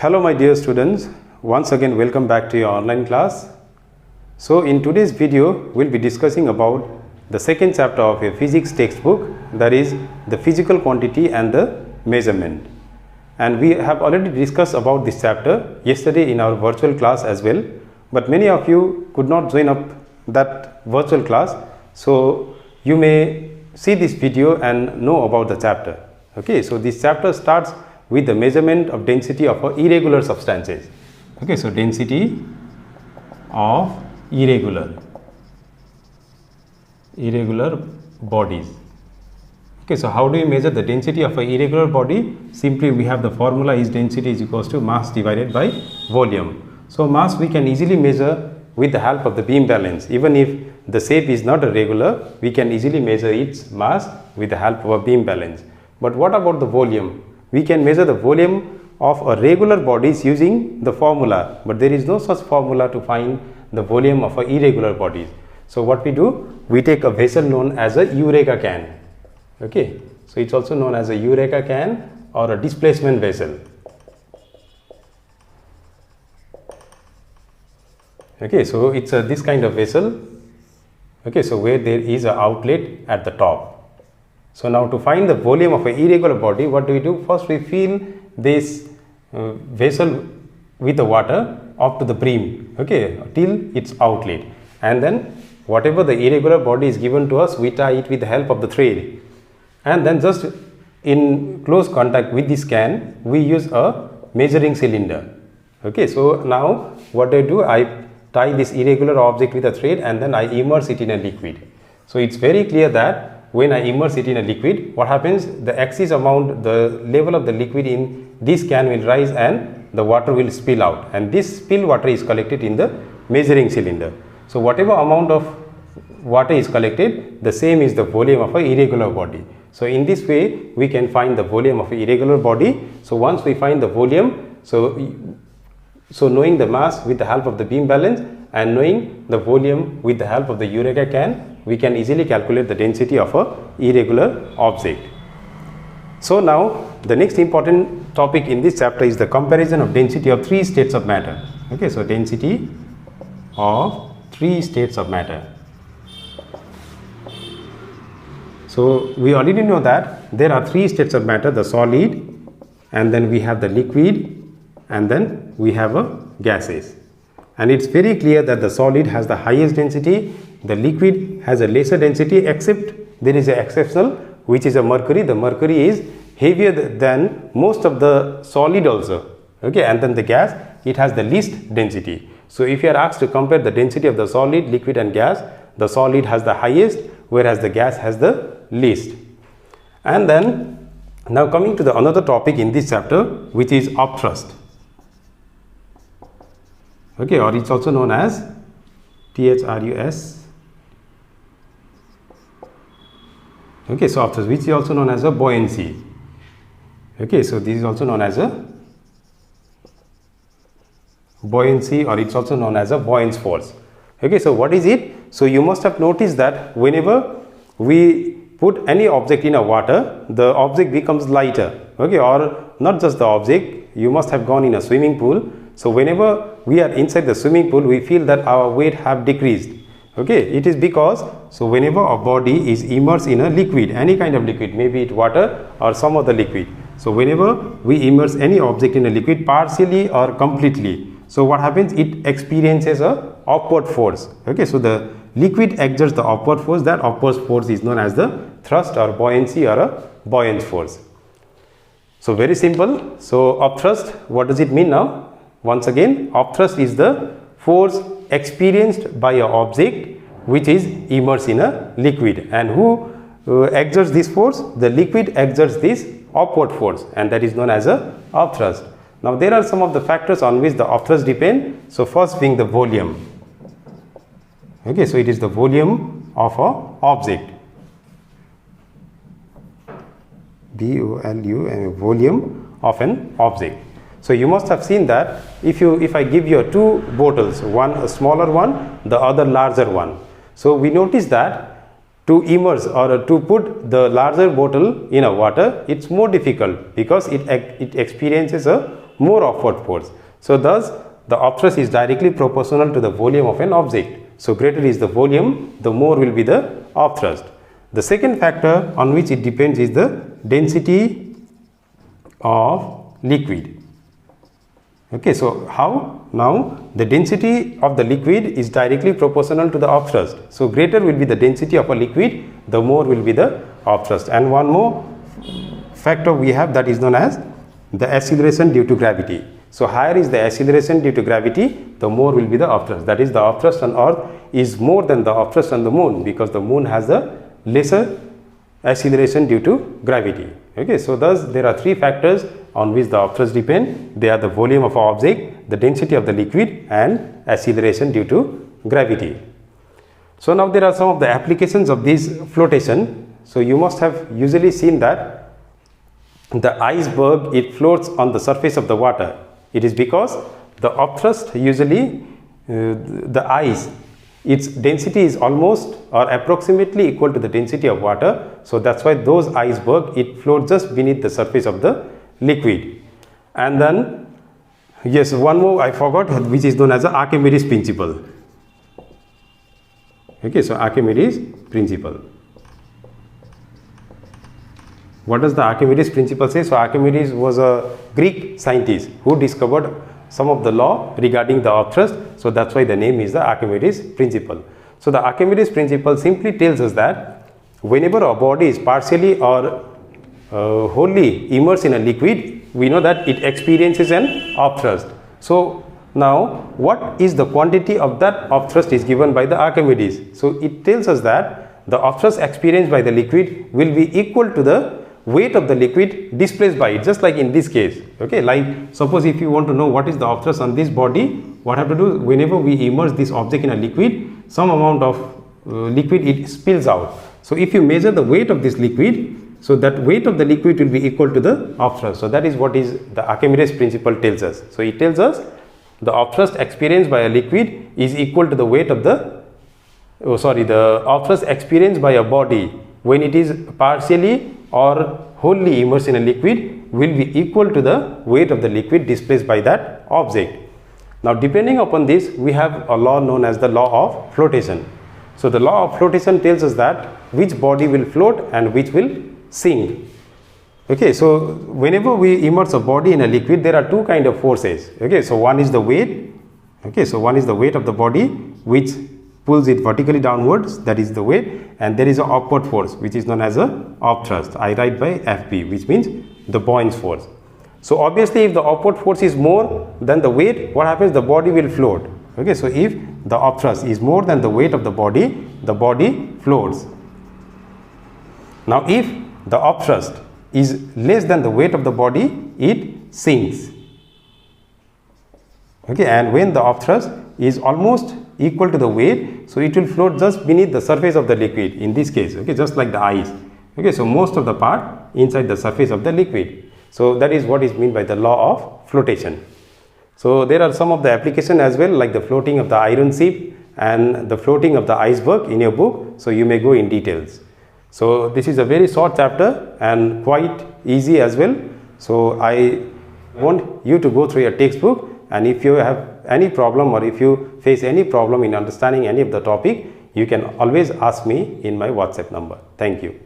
Hello my dear students, once again welcome back to your online class. So in today's video we'll be discussing about the second chapter of a physics textbook, that is the physical quantity and the measurement. And we have already discussed about this chapter yesterday in our virtual class as well, but many of you could not join up that virtual class, so you may see this video and know about the chapter. Okay, so this chapter starts with the measurement of density of irregular substances. Okay, so density of irregular bodies. Okay, so how do you measure the density of an irregular body? Simply we have the formula is density is equals to mass divided by volume. So mass we can easily measure with the help of the beam balance. Even if the shape is not a regular, we can easily measure its mass with the help of a beam balance. But what about the volume? We can measure the volume of a regular bodies using the formula, but there is no such formula to find the volume of a irregular bodies. So what we do, we take a vessel known as a Eureka can. Okay, so it's also known as a Eureka can or a displacement vessel. Okay, so it's this kind of vessel. Okay, so where there is an outlet at the top. So now to find the volume of an irregular body, what do we do? First we fill this vessel with the water up to the brim, okay, till its outlet, and then whatever the irregular body is given to us, we tie it with the help of the thread, and then just in close contact with this can, we use a measuring cylinder. Okay, so now what I do, I tie this irregular object with a thread and then I immerse it in a liquid. So it's very clear that when I immerse it in a liquid, what happens, the axis amount, the level of the liquid in this can will rise and the water will spill out, and this spill water is collected in the measuring cylinder. So whatever amount of water is collected, the same is the volume of an irregular body. So in this way we can find the volume of an irregular body. So once we find the volume, so knowing the mass with the help of the beam balance and knowing the volume with the help of the Eureka can, we can easily calculate the density of a irregular object. So now the next important topic in this chapter is the comparison of density of three states of matter. Okay, so density of three states of matter. So we already know that there are three states of matter: the solid, and then we have the liquid, and then we have a gases. And it's very clear that the solid has the highest density, the liquid has a lesser density, except there is an exception, which is a mercury. The mercury is heavier than most of the solid also. Okay, and then the gas, it has the least density. So if you are asked to compare the density of the solid, liquid and gas, the solid has the highest, whereas the gas has the least. And then now coming to the another topic in this chapter, which is upthrust. Okay, or it's also known as THRUS. Okay, so upthrust, which is also known as a buoyancy. Okay, so this is also known as a buoyancy, or it's also known as a buoyant force. Okay, so what is it? So you must have noticed that whenever we put any object in a water, the object becomes lighter. Okay, or not just the object, you must have gone in a swimming pool. So whenever we are inside the swimming pool, we feel that our weight have decreased. Okay, it is because, so whenever a body is immersed in a liquid, any kind of liquid, maybe it water or some other liquid. So whenever we immerse any object in a liquid, partially or completely, so what happens, it experiences a upward force. Okay, so the liquid exerts the upward force. That upward force is known as the thrust or buoyancy or a buoyant force. So very simple. So upthrust, what does it mean now? Once again, upthrust is the force experienced by an object which is immersed in a liquid, and who exerts this force? The liquid exerts this upward force, and that is known as a upthrust. Now there are some of the factors on which the upthrust depend. So first being the volume. Okay, so it is the volume of an object. VOLUM, volume of an object. So you must have seen that if I give you two bottles, one a smaller one, the other larger one. So we notice that to immerse or to put the larger bottle in a water, it's more difficult because it experiences a more upward force. So thus the upthrust is directly proportional to the volume of an object. So greater is the volume, the more will be the upthrust. The second factor on which it depends is the density of liquid. Okay, so how? Now the density of the liquid is directly proportional to the upthrust. So greater will be the density of a liquid, the more will be the upthrust. And one more factor we have, that is known as the acceleration due to gravity. So higher is the acceleration due to gravity, the more will be the upthrust. That is, the upthrust on Earth is more than the upthrust on the moon, because the moon has a lesser acceleration due to gravity. Okay, so thus there are three factors on which the upthrust depend. They are the volume of an object, the density of the liquid, and acceleration due to gravity. So now there are some of the applications of this flotation. So you must have usually seen that the iceberg, it floats on the surface of the water. It is because the upthrust, usually the ice, its density is almost or approximately equal to the density of water. So that's why those iceberg, it floats just beneath the surface of the liquid. And then yes, one more I forgot, which is known as the Archimedes principle. Okay, so Archimedes principle. What does the Archimedes principle say? So Archimedes was a Greek scientist who discovered some of the law regarding the upthrust. So that's why the name is the Archimedes principle. So the Archimedes principle simply tells us that whenever a body is partially or wholly immersed in a liquid, we know that it experiences an upthrust. So now what is the quantity of that upthrust is given by the Archimedes. So it tells us that the upthrust experienced by the liquid will be equal to the weight of the liquid displaced by it, just like in this case. Okay, like suppose if you want to know what is the upthrust on this body, what have to do, whenever we immerse this object in a liquid, some amount of liquid it spills out. So if you measure the weight of this liquid, so that weight of the liquid will be equal to the upthrust. So that is what is the Archimedes principle tells us. So it tells us the upthrust experienced by a liquid is equal to the weight of the the upthrust experienced by a body when it is partially or wholly immersed in a liquid will be equal to the weight of the liquid displaced by that object. Now depending upon this, we have a law known as the law of flotation. So the law of flotation tells us that which body will float and which will sink. Okay, so whenever we immerse a body in a liquid, there are two kind of forces. Okay, so one is the weight. Okay, so one is the weight of the body which pulls it vertically downwards, that is the weight, and there is an upward force which is known as a upthrust. I write by FB, which means the buoyant force. So obviously if the upward force is more than the weight, what happens? The body will float. Okay, so if the upthrust is more than the weight of the body floats. Now if the upthrust is less than the weight of the body, it sinks. Okay, and when the upthrust is almost equal to the weight, so it will float just beneath the surface of the liquid in this case. Okay, just like the ice. Okay, so most of the part inside the surface of the liquid. So that is what is meant by the law of flotation. So there are some of the application as well, like the floating of the iron ship and the floating of the iceberg in your book. So you may go in details. So this is a very short chapter and quite easy as well. So I want you to go through your textbook, and if you have any problem or if you face any problem in understanding any of the topic, you can always ask me in my WhatsApp number. Thank you.